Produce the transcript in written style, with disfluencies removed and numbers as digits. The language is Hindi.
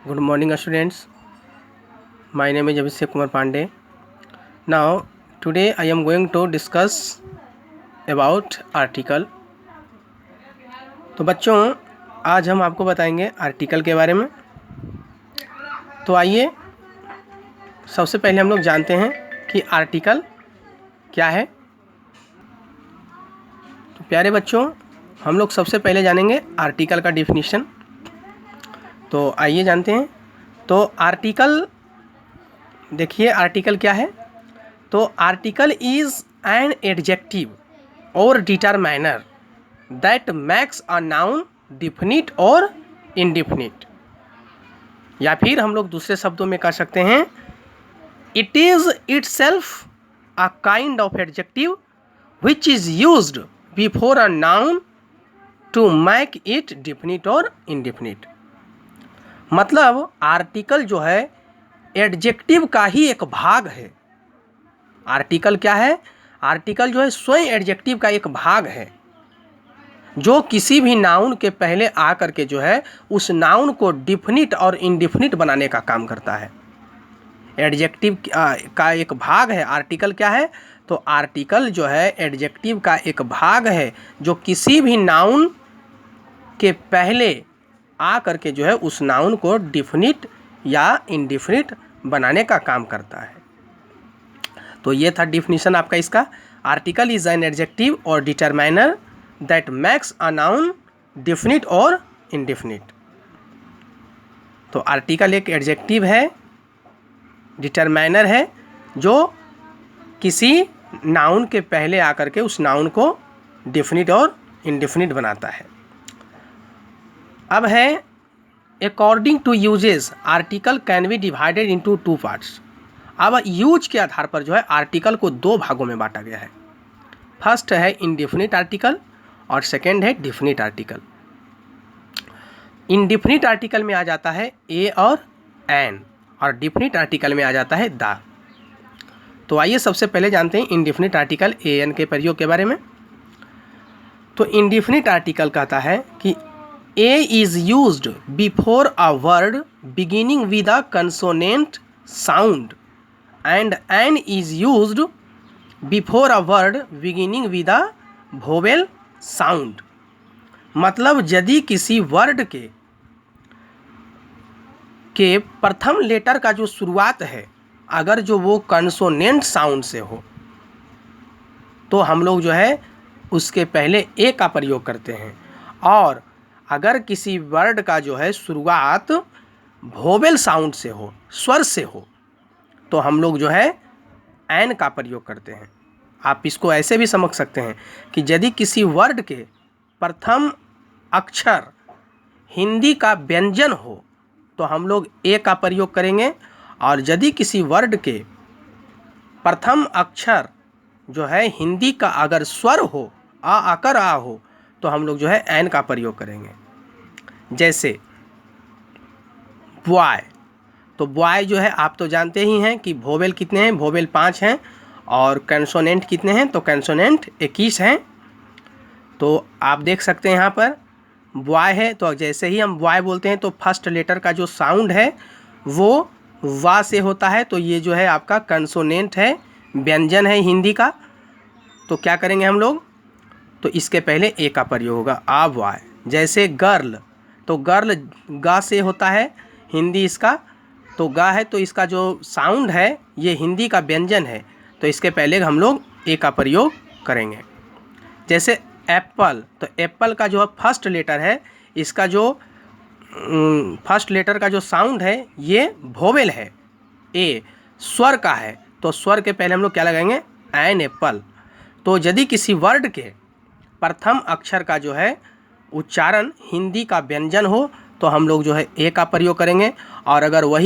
Good morning, students. My name is Abhishek Kumar Pandey. Now, today I am going to discuss about article. तो बच्चों, आज हम आपको बताएंगे आर्टिकल के बारे में। तो आइए सबसे पहले हम लोग जानते हैं कि आर्टिकल क्या है। तो प्यारे बच्चों, हम लोग सबसे पहले जानेंगे आर्टिकल का डिफिनीशन। तो आइए जानते हैं। तो आर्टिकल, देखिए आर्टिकल क्या है। तो आर्टिकल इज एन एडजेक्टिव और determiner that max a noun definite और इनडिफिनिट, या फिर हम लोग दूसरे शब्दों में कह सकते हैं it is itself a kind of adjective which is used before a noun to make it definite और इनडिफिनिट। मतलब आर्टिकल जो है एडजेक्टिव का ही एक भाग है। आर्टिकल क्या है? आर्टिकल जो है स्वयं एडजेक्टिव का एक भाग है जो किसी भी नाउन के पहले आकर के जो है उस नाउन को डिफिनिट और इनडिफिनिट बनाने का काम करता है। एडजेक्टिव का एक भाग है। आर्टिकल क्या है? तो आर्टिकल जो है एडजेक्टिव का एक भाग है जो किसी भी नाउन के पहले आ करके जो है उस नाउन को डिफिनिट या इनडिफिनिट बनाने का काम करता है। तो ये था डिफिनीशन आपका इसका। आर्टिकल इज एन एडजेक्टिव और determiner that makes a noun definite और इनडिफिनिट। तो आर्टिकल एक एडजेक्टिव है, डिटरमाइनर है, जो किसी नाउन के पहले आकर के उस नाउन को डिफिनिट और इनडिफिनिट बनाता है। अब है according to usages article can be divided into two parts. अब यूज के आधार पर जो है आर्टिकल को दो भागों में बांटा गया है। फर्स्ट है इनडिफिनिट आर्टिकल और सेकंड है डिफिनिट आर्टिकल। इनडिफिनिट आर्टिकल में आ जाता है ए और एन और डिफिनिट आर्टिकल में आ जाता है द। तो आइए सबसे पहले जानते हैं इनडिफिनिट आर्टिकल ए एन के प्रयोग के बारे में। तो इनडिफिनिट आर्टिकल कहता है कि A is used before a word beginning with a consonant sound and N is used before a word beginning with a vowel sound। मतलब यदि किसी वर्ड के प्रथम लेटर का जो शुरुआत है अगर जो वो कंसोनेंट साउंड से हो तो हम लोग जो है उसके पहले ए का प्रयोग करते हैं, और अगर किसी वर्ड का जो है शुरुआत वोवेल साउंड से हो, स्वर से हो, तो हम लोग जो है एन का प्रयोग करते हैं। आप इसको ऐसे भी समझ सकते हैं कि यदि किसी वर्ड के प्रथम अक्षर हिंदी का व्यंजन हो तो हम लोग ए का प्रयोग करेंगे, और यदि किसी वर्ड के प्रथम अक्षर जो है हिंदी का अगर स्वर हो, आ आकर आ हो, तो हम लोग जो है एन का प्रयोग करेंगे। जैसे बॉय, तो बॉय जो है आप तो जानते ही हैं कि वोवेल कितने हैं, वोवेल 5 हैं, और कैंसोनेंट कितने हैं, तो कैंसोनेंट 21 हैं। तो आप देख सकते हैं यहाँ पर बॉय है, तो जैसे ही हम बॉय बोलते हैं तो फर्स्ट लेटर का जो साउंड है वो वा से होता है, तो ये जो है आपका कैंसोनेंट है, व्यंजन है हिंदी का। तो क्या करेंगे हम लोग, तो इसके पहले ए का प्रयोग होगा, आ वाय। जैसे गर्ल, तो गर्ल गा से होता है हिंदी इसका, तो गा है तो इसका जो साउंड है ये हिंदी का व्यंजन है, तो इसके पहले हम लोग ए का प्रयोग करेंगे। जैसे एप्पल, तो एप्पल का जो फर्स्ट लेटर है इसका जो फर्स्ट लेटर का जो साउंड है ये वोवेल है, ए स्वर का है, तो स्वर के पहले हम लोग क्या लगाएंगे, एन एप्पल। तो यदि किसी वर्ड के प्रथम अक्षर का जो है उच्चारण हिंदी का व्यंजन हो तो हम लोग जो है ए का प्रयोग करेंगे, और अगर वही